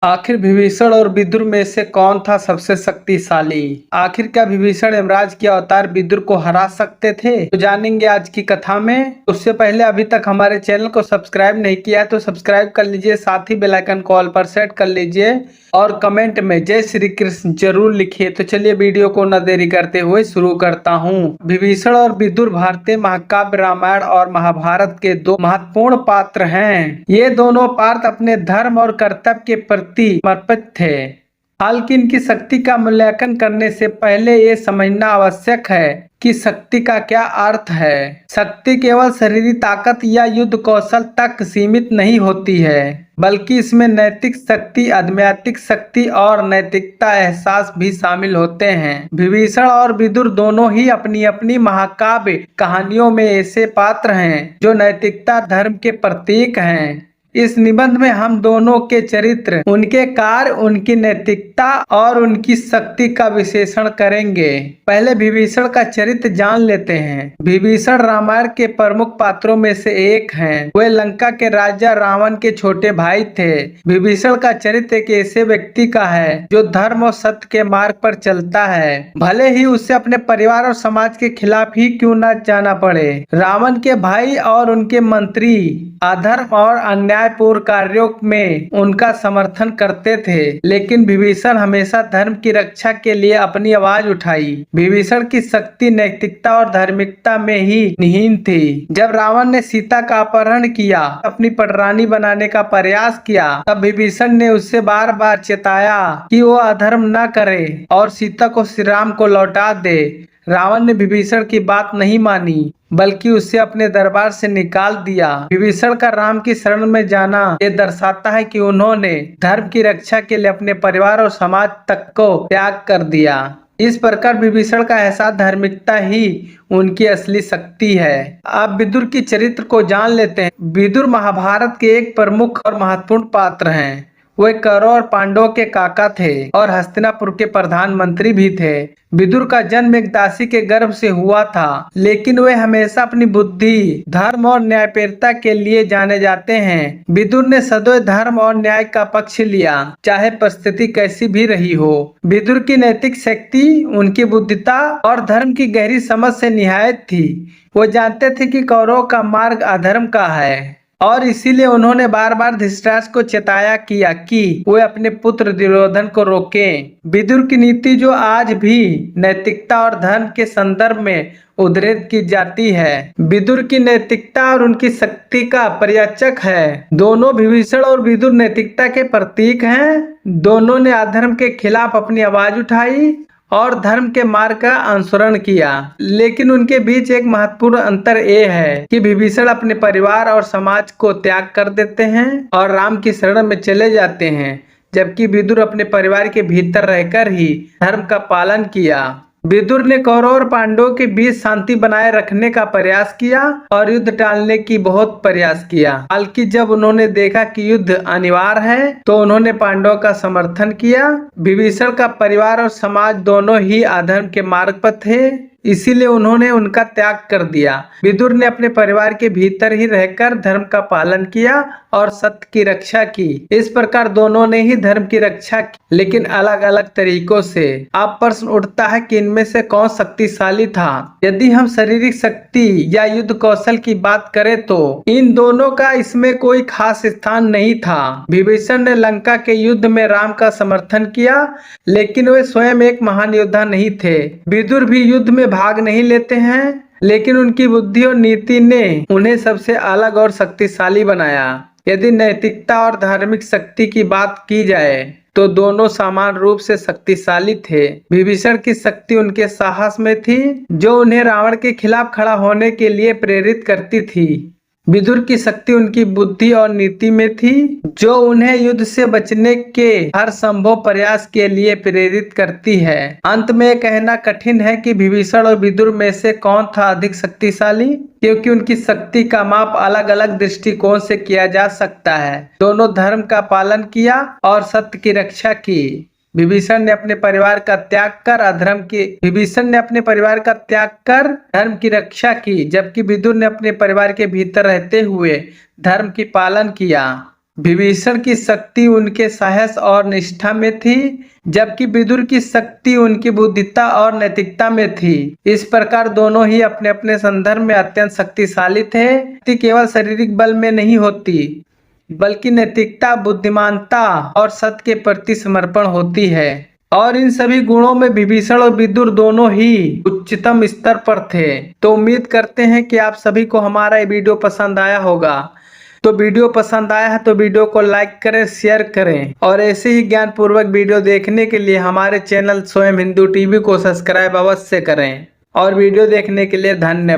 आखिर विभीषण और विदुर में से कौन था सबसे शक्तिशाली? आखिर क्या विभीषण यमराज के अवतार विदुर को हरा सकते थे? तो जानेंगे आज की कथा में। उससे पहले अभी तक हमारे चैनल को सब्सक्राइब नहीं किया है तो सब्सक्राइब कर लीजिए, साथ ही बेल आइकन को ऑल पर सेट कर लीजिए और कमेंट में जय श्री कृष्ण जरूर लिखिए। तो चलिए वीडियो को न देरी करते हुए शुरू करता हूँ। विभीषण और विदुर भारतीय महाकाव्य रामायण और महाभारत के दो महत्वपूर्ण पात्र हैं। ये दोनों पात्र अपने धर्म और कर्तव्य के प्रति समर्पित थे। हालांकि इनकी शक्ति का मूल्यांकन करने से पहले ये समझना आवश्यक है कि शक्ति का क्या अर्थ है। शक्ति केवल शारीरिक ताकत या युद्ध कौशल तक सीमित नहीं होती है, बल्कि इसमें नैतिक शक्ति, आध्यात्मिक शक्ति और नैतिकता एहसास भी शामिल होते हैं। विभीषण और विदुर दोनों ही अपनी अपनी महाकाव्य कहानियों में ऐसे पात्र हैं जो नैतिकता, धर्म के प्रतीक हैं। इस निबंध में हम दोनों के चरित्र, उनके कार्य, उनकी नैतिकता और उनकी शक्ति का विश्लेषण करेंगे। पहले विभीषण का चरित्र जान लेते हैं। विभीषण रामायण के प्रमुख पात्रों में से एक हैं। वे लंका के राजा रावण के छोटे भाई थे। विभीषण का चरित्र एक ऐसे व्यक्ति का है जो धर्म और सत्य के मार्ग पर चलता है, भले ही उसे अपने परिवार और समाज के खिलाफ ही क्यों न जाना पड़े। रावण के भाई और उनके मंत्री अधर्म और अन्यायपूर्ण कार्यों में उनका समर्थन करते थे, लेकिन विभीषण हमेशा धर्म की रक्षा के लिए अपनी आवाज उठाई। विभीषण की शक्ति नैतिकता और धार्मिकता में ही निहित थी। जब रावण ने सीता का अपहरण किया, अपनी पटरानी बनाने का प्रयास किया, तब विभीषण ने उससे बार बार चेताया कि वो अधर्म न करे और सीता को श्री राम को लौटा दे। रावण ने विभीषण की बात नहीं मानी, बल्कि उसे अपने दरबार से निकाल दिया। विभीषण का राम की शरण में जाना ये दर्शाता है कि उन्होंने धर्म की रक्षा के लिए अपने परिवार और समाज तक को त्याग कर दिया। इस प्रकार विभीषण का एहसास धार्मिकता ही उनकी असली शक्ति है। अब विदुर की चरित्र को जान लेते हैं। विदुर महाभारत के एक प्रमुख और महत्वपूर्ण पात्र हैं। वे कौरव और पांडवों के काका थे और हस्तिनापुर के प्रधानमंत्री भी थे। विदुर का जन्म एक दासी के गर्भ से हुआ था, लेकिन वे हमेशा अपनी बुद्धि, धर्म और न्यायप्रियता के लिए जाने जाते हैं। विदुर ने सदैव धर्म और न्याय का पक्ष लिया, चाहे परिस्थिति कैसी भी रही हो। विदुर की नैतिक शक्ति उनकी बुद्धिता और धर्म की गहरी समझ से निहायत थी। वो जानते थे कि कौरव का मार्ग अधर्म का है और इसीलिए उन्होंने बार बार धृतराष्ट्र को चेताया किया कि वे अपने पुत्र दुर्योधन को रोकें। विदुर की नीति जो आज भी नैतिकता और धर्म के संदर्भ में उद्धृत की जाती है, विदुर की नैतिकता और उनकी शक्ति का परिचायक है। दोनों विभीषण और विदुर नैतिकता के प्रतीक हैं। दोनों ने अधर्म के खिलाफ अपनी आवाज उठाई और धर्म के मार्ग का अनुसरण किया, लेकिन उनके बीच एक महत्वपूर्ण अंतर ये है कि विभीषण अपने परिवार और समाज को त्याग कर देते हैं और राम की शरण में चले जाते हैं, जबकि विदुर अपने परिवार के भीतर रहकर ही धर्म का पालन किया। विदुर ने कौरव और पांडवों के बीच शांति बनाए रखने का प्रयास किया और युद्ध टालने की बहुत प्रयास किया। हालांकि जब उन्होंने देखा कि युद्ध अनिवार्य है तो उन्होंने पांडवों का समर्थन किया। विभीषण का परिवार और समाज दोनों ही अधर्म के मार्ग पर थे, इसीलिए उन्होंने उनका त्याग कर दिया। विदुर ने अपने परिवार के भीतर ही रहकर धर्म का पालन किया और सत्य की रक्षा की। इस प्रकार दोनों ने ही धर्म की रक्षा की, लेकिन अलग अलग तरीकों से। अब प्रश्न उठता है कि इनमें से कौन शक्तिशाली था। यदि हम शारीरिक शक्ति या युद्ध कौशल की बात करें तो इन दोनों का इसमें कोई खास स्थान नहीं था। विभीषण ने लंका के युद्ध में राम का समर्थन किया, लेकिन वे स्वयं एक महान योद्धा नहीं थे। विदुर भी युद्ध में भाग नहीं लेते हैं, लेकिन उनकी बुद्धि और नीति ने उन्हें सबसे अलग और शक्तिशाली बनाया। यदि नैतिकता और धार्मिक शक्ति की बात की जाए तो दोनों समान रूप से शक्तिशाली थे। विभीषण की शक्ति उनके साहस में थी, जो उन्हें रावण के खिलाफ खड़ा होने के लिए प्रेरित करती थी। विदुर की शक्ति उनकी बुद्धि और नीति में थी, जो उन्हें युद्ध से बचने के हर संभव प्रयास के लिए प्रेरित करती है। अंत में कहना कठिन है कि विभीषण और विदुर में से कौन था अधिक शक्तिशाली, क्योंकि उनकी शक्ति का माप अलग अलग दृष्टिकोण से किया जा सकता है। दोनों धर्म का पालन किया और सत्य की रक्षा की। विभीषण ने अपने परिवार का त्याग कर धर्म की रक्षा की, जबकि विदुर ने अपने परिवार के भीतर रहते हुए धर्म की पालन किया। विभीषण की शक्ति उनके साहस और निष्ठा में थी, जबकि विदुर की शक्ति उनकी बुद्धिता और नैतिकता में थी। इस प्रकार दोनों ही अपने अपने संदर्भ में अत्यंत शक्तिशाली थे। शक्ति केवल शारीरिक बल में नहीं होती, बल्कि नैतिकता, बुद्धिमानता और सत्य के प्रति समर्पण होती है। और इन सभी गुणों में विभीषण और विदुर दोनों ही उच्चतम स्तर पर थे। तो उम्मीद करते हैं कि आप सभी को हमारा ये वीडियो पसंद आया होगा। तो वीडियो पसंद आया है तो वीडियो को लाइक करें, शेयर करें और ऐसे ही ज्ञान पूर्वक वीडियो देखने के लिए हमारे चैनल स्वयं हिंदू टीवी को सब्सक्राइब अवश्य करें। और वीडियो देखने के लिए धन्यवाद।